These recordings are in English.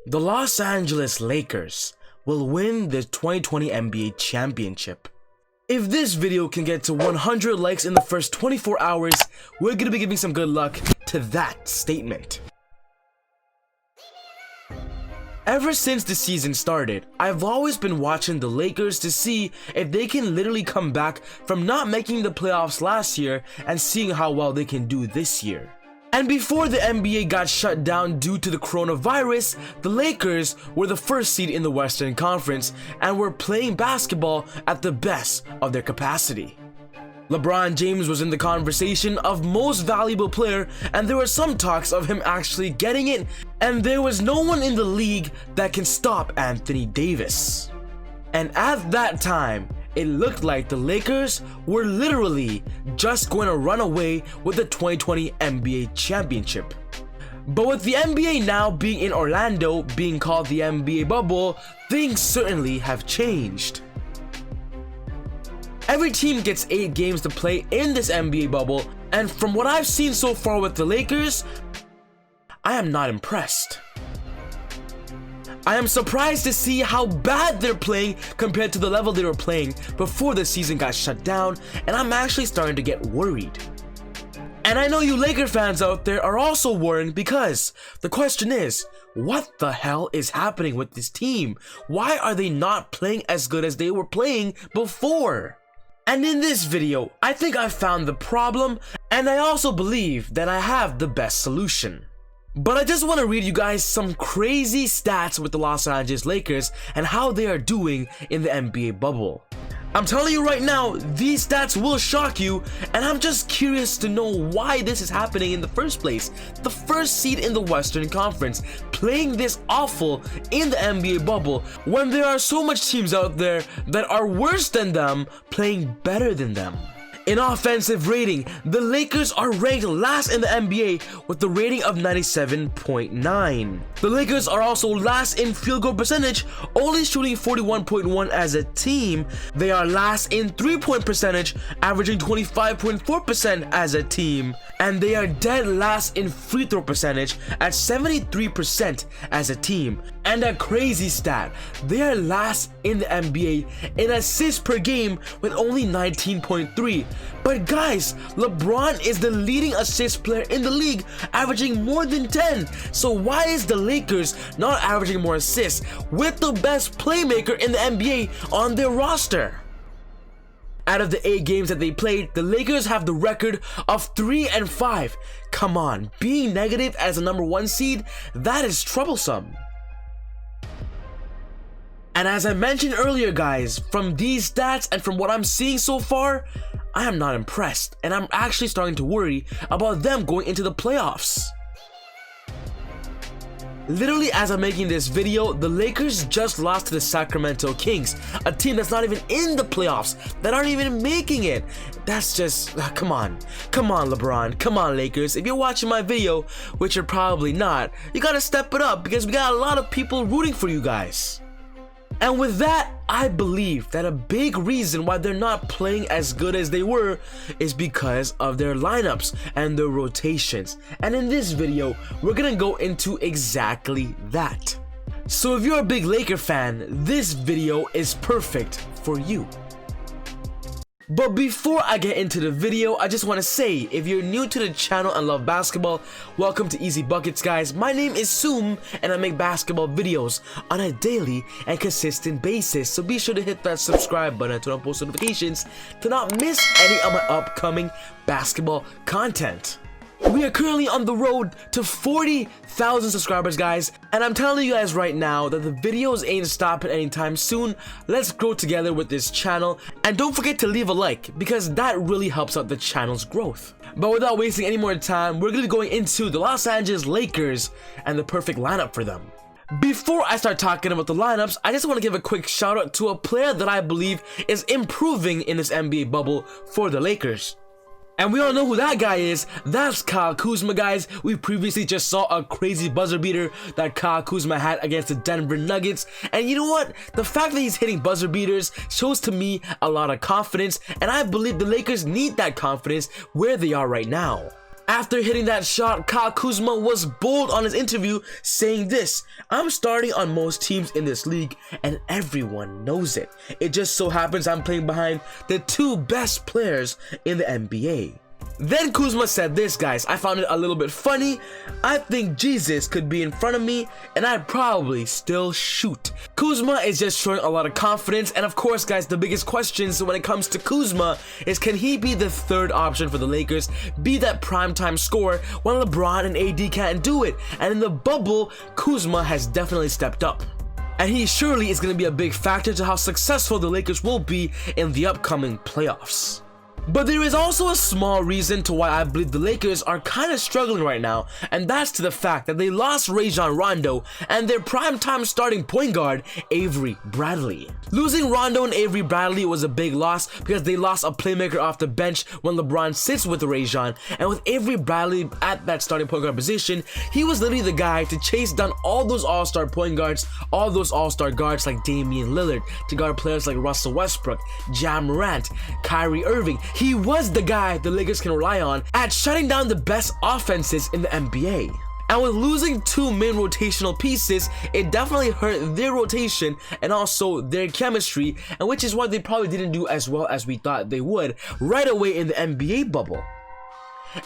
The Los Angeles Lakers will win the 2020 NBA championship. If this video can get to 100 likes in the first 24 hours, we're gonna be giving some good luck to that statement. Ever since the season started, I've always been watching the Lakers to see if they can literally come back from not making the playoffs last year and seeing how well they can do this year. And before the NBA got shut down due to the coronavirus, the Lakers were the first seed in the Western Conference and were playing basketball at the best of their capacity. LeBron James was in the conversation of most valuable player, and there were some talks of him actually getting it, and there was no one in the league that can stop Anthony Davis. And at that time, it looked like the Lakers were literally just going to run away with the 2020 NBA championship. But with the NBA now being in Orlando, being called the NBA bubble, things certainly have changed. Every team gets 8 games to play in this NBA bubble, and from what I've seen so far with the Lakers, I am not impressed. I am surprised to see how bad they're playing compared to the level they were playing before the season got shut down, and I'm actually starting to get worried. And I know you Laker fans out there are also worried because the question is, what the hell is happening with this team? Why are they not playing as good as they were playing before? And in this video, I think I found the problem, and I also believe that I have the best solution. But I just want to read you guys some crazy stats with the Los Angeles Lakers and how they are doing in the NBA bubble. I'm telling you right now, these stats will shock you, and I'm just curious to know why this is happening in the first place. The first seed in the Western Conference, playing this awful in the NBA bubble, when there are so much teams out there that are worse than them, playing better than them. In offensive rating, the Lakers are ranked last in the NBA with the rating of 97.9. The Lakers are also last in field goal percentage, only shooting 41.1 as a team. They are last in 3-point percentage, averaging 25.4% as a team. And they are dead last in free throw percentage at 73% as a team. And a crazy stat, they are last in the NBA in assists per game with only 19.3. But guys, LeBron is the leading assist player in the league, averaging more than 10. So why is the Lakers not averaging more assists with the best playmaker in the NBA on their roster? Out of the 8 games that they played, the Lakers have the record of 3-5. Come on, being negative as a number 1 seed, that is troublesome. And as I mentioned earlier guys, from these stats and from what I'm seeing so far, I am not impressed, and I'm actually starting to worry about them going into the playoffs. Literally as I'm making this video, the Lakers just lost to the Sacramento Kings, a team that's not even in the playoffs, that aren't even making it. That's just, come on LeBron, come on Lakers. If you're watching my video, which you're probably not, you gotta step it up because we got a lot of people rooting for you guys. And with that, I believe that a big reason why they're not playing as good as they were is because of their lineups and their rotations. And in this video, we're gonna go into exactly that. So if you're a big Laker fan, this video is perfect for you. But before I get into the video, I just want to say, if you're new to the channel and love basketball, welcome to ezBUCKETz guys. My name is Soom, and I make basketball videos on a daily and consistent basis. So be sure to hit that subscribe button and turn on post notifications to not miss any of my upcoming basketball content. We are currently on the road to 40,000 subscribers guys, and I'm telling you guys right now that the videos ain't stopping anytime soon. Let's grow together with this channel, and don't forget to leave a like because that really helps out the channel's growth. But without wasting any more time, we're gonna be going into the Los Angeles Lakers and the perfect lineup for them. Before I start talking about the lineups, I just want to give a quick shout out to a player that I believe is improving in this NBA bubble for the Lakers. And we all know who that guy is. That's KUZMA guys. We previously just saw a crazy buzzer beater that KUZMA had against the Denver Nuggets. And you know what? The fact that he's hitting buzzer beaters shows to me a lot of confidence. And I believe the Lakers need that confidence where they are right now. After hitting that shot, KUZMA was bold on his interview saying this: "I'm starting on most teams in this league and everyone knows it. It just so happens I'm playing behind the 2 best players in the NBA." Then KUZMA said this, guys, I found it a little bit funny. "I think Jesus could be in front of me and I'd probably still shoot." KUZMA is just showing a lot of confidence, and of course, guys, the biggest questions when it comes to KUZMA is, can he be the 3rd option for the Lakers, be that primetime scorer when LeBron and AD can't do it? And in the bubble, KUZMA has definitely stepped up. And he surely is going to be a big factor to how successful the Lakers will be in the upcoming playoffs. But there is also a small reason to why I believe the Lakers are kind of struggling right now, and that's to the fact that they lost Rajon Rondo and their primetime starting point guard, Avery Bradley. Losing Rondo and Avery Bradley was a big loss because they lost a playmaker off the bench when LeBron sits with Rajon, and with Avery Bradley at that starting point guard position, he was literally the guy to chase down all those all-star point guards, all those all-star guards like Damian Lillard, to guard players like Russell Westbrook, Ja Morant, Kyrie Irving. He was the guy the Lakers can rely on at shutting down the best offenses in the NBA. And with losing 2 main rotational pieces, it definitely hurt their rotation and also their chemistry, and which is why they probably didn't do as well as we thought they would right away in the NBA bubble.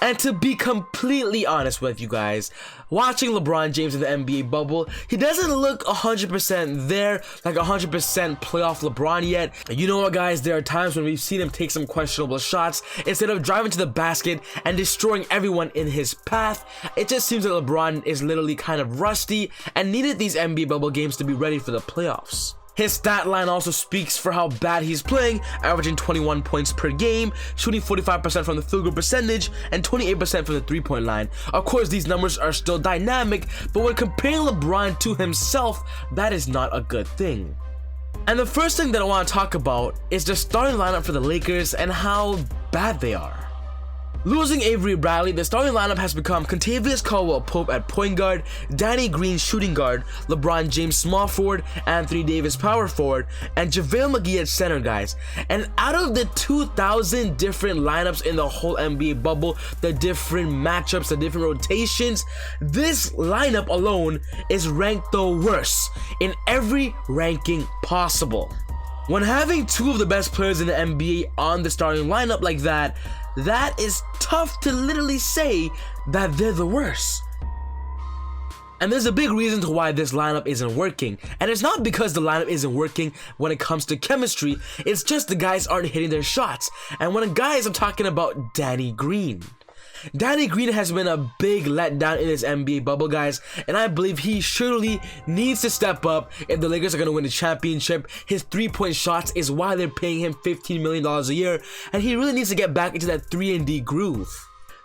And to be completely honest with you guys, watching LeBron James in the NBA bubble, he doesn't look 100% there, like 100% playoff LeBron yet. You know what, guys, there are times when we've seen him take some questionable shots instead of driving to the basket and destroying everyone in his path. It just seems that LeBron is literally kind of rusty and needed these NBA bubble games to be ready for the playoffs. His stat line also speaks for how bad he's playing, averaging 21 points per game, shooting 45% from the field goal percentage, and 28% from the 3-point line. Of course, these numbers are still dynamic, but when comparing LeBron to himself, that is not a good thing. And the first thing that I want to talk about is the starting lineup for the Lakers and how bad they are. Losing Avery Bradley, the starting lineup has become Kentavious Caldwell-Pope at point guard, Danny Green shooting guard, LeBron James small forward, Anthony Davis power forward, and JaVale McGee at center, guys. And out of the 2,000 different lineups in the whole NBA bubble, the different matchups, the different rotations, this lineup alone is ranked the worst in every ranking possible. When having 2 of the best players in the NBA on the starting lineup like that, that is tough to literally say that they're the worst. And there's a big reason to why this lineup isn't working. And it's not because the lineup isn't working when it comes to chemistry, it's just the guys aren't hitting their shots. And when guys, I'm talking about Danny Green. Danny Green has been a big letdown in this NBA bubble, guys, and I believe he surely needs to step up if the Lakers are going to win the championship. His 3-point shots is why they're paying him $15 million a year, and he really needs to get back into that 3-and-D groove.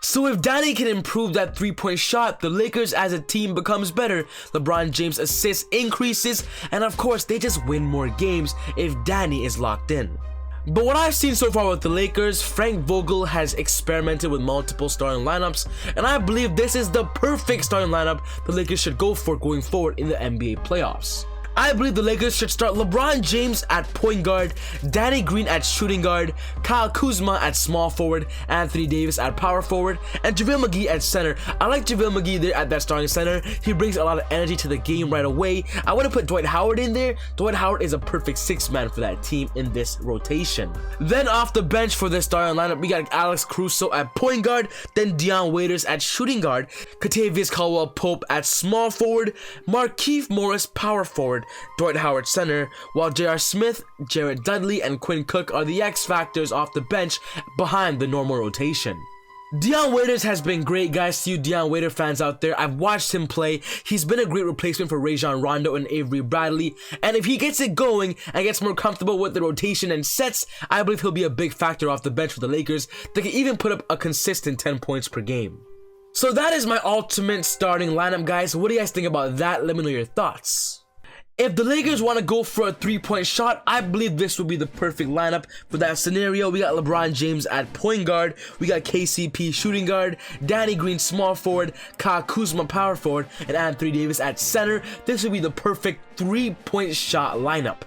So if Danny can improve that 3-point shot, the Lakers as a team becomes better, LeBron James' assists increases, and of course they just win more games if Danny is locked in. But what I've seen so far with the Lakers, Frank Vogel has experimented with multiple starting lineups, and I believe this is the perfect starting lineup the Lakers should go for going forward in the NBA playoffs. I believe the Lakers should start LeBron James at point guard, Danny Green at shooting guard, Kyle Kuzma at small forward, Anthony Davis at power forward, and JaVale McGee at center. I like JaVale McGee there at that starting center. He brings a lot of energy to the game right away. I want to put Dwight Howard in there. Dwight Howard is a perfect 6-man for that team in this rotation. Then off the bench for this starting lineup, we got Alex Caruso at point guard, then Dion Waiters at shooting guard, Kentavious Caldwell-Pope at small forward, Markieff Morris power forward, Dwight Howard center, while J.R. Smith, Jared Dudley, and Quinn Cook are the X factors off the bench behind the normal rotation. Dion Waiters has been great, guys. To you Dion Waiter fans out there, I've watched him play. He's been a great replacement for Rajon Rondo and Avery Bradley, and if he gets it going and gets more comfortable with the rotation and sets, I believe he'll be a big factor off the bench for the Lakers that can even put up a consistent 10 points per game. So that is my ultimate starting lineup, guys. What do you guys think about that? Let me know your thoughts. If the Lakers want to go for a 3-point shot, I believe this would be the perfect lineup for that scenario. We got LeBron James at point guard, we got KCP shooting guard, Danny Green small forward, Kyle Kuzma power forward, and Anthony Davis at center. This would be the perfect 3-point shot lineup.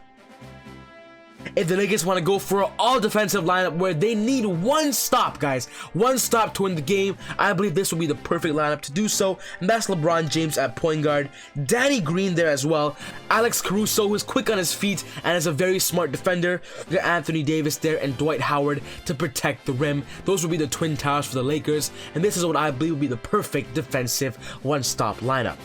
If the Lakers want to go for an all-defensive lineup where they need one stop, guys, one stop to win the game, I believe this will be the perfect lineup to do so, and that's LeBron James at point guard, Danny Green there as well, Alex Caruso, who's quick on his feet and is a very smart defender, we got Anthony Davis there, and Dwight Howard to protect the rim. Those will be the twin towers for the Lakers, and this is what I believe will be the perfect defensive one-stop lineup.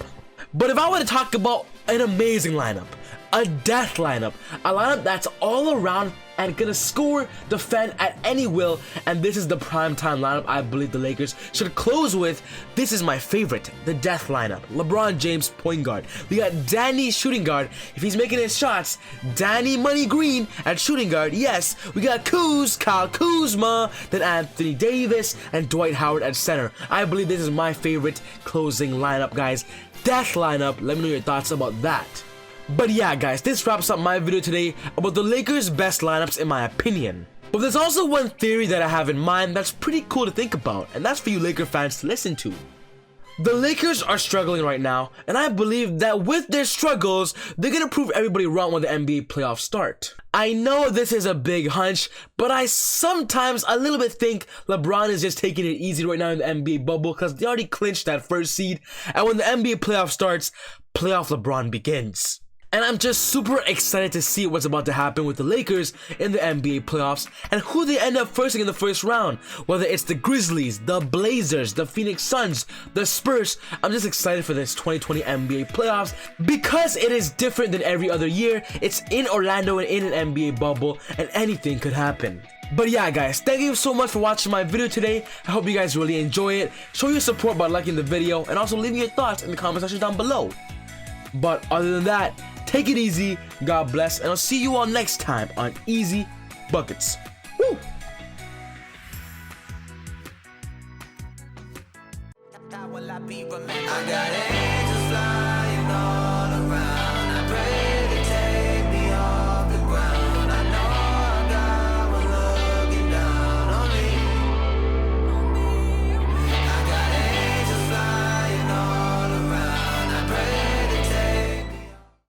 But if I were to talk about an amazing lineup, a death lineup, a lineup that's all around and gonna score, defend at any will, and this is the primetime lineup I believe the Lakers should close with. This is my favorite, the death lineup. LeBron James point guard. We got Danny shooting guard. If he's making his shots, Danny Money Green at shooting guard. Yes, we got Kyle Kuzma, then Anthony Davis, and Dwight Howard at center. I believe this is my favorite closing lineup, guys. Death lineup. Let me know your thoughts about that. But yeah, guys, this wraps up my video today about the Lakers' best lineups in my opinion. But there's also one theory that I have in mind that's pretty cool to think about, and that's for you Laker fans to listen to. The Lakers are struggling right now, and I believe that with their struggles, they're gonna prove everybody wrong when the NBA playoffs start. I know this is a big hunch, but I sometimes a little bit think LeBron is just taking it easy right now in the NBA bubble because they already clinched that first seed, and when the NBA playoff starts, playoff LeBron begins. And I'm just super excited to see what's about to happen with the Lakers in the NBA playoffs and who they end up facing in the first round. Whether it's the Grizzlies, the Blazers, the Phoenix Suns, the Spurs. I'm just excited for this 2020 NBA playoffs because it is different than every other year. It's in Orlando and in an NBA bubble, and anything could happen. But yeah, guys, thank you so much for watching my video today. I hope you guys really enjoy it. Show your support by liking the video and also leaving your thoughts in the comment section down below. But other than that, take it easy, God bless, and I'll see you all next time on Easy Buckets.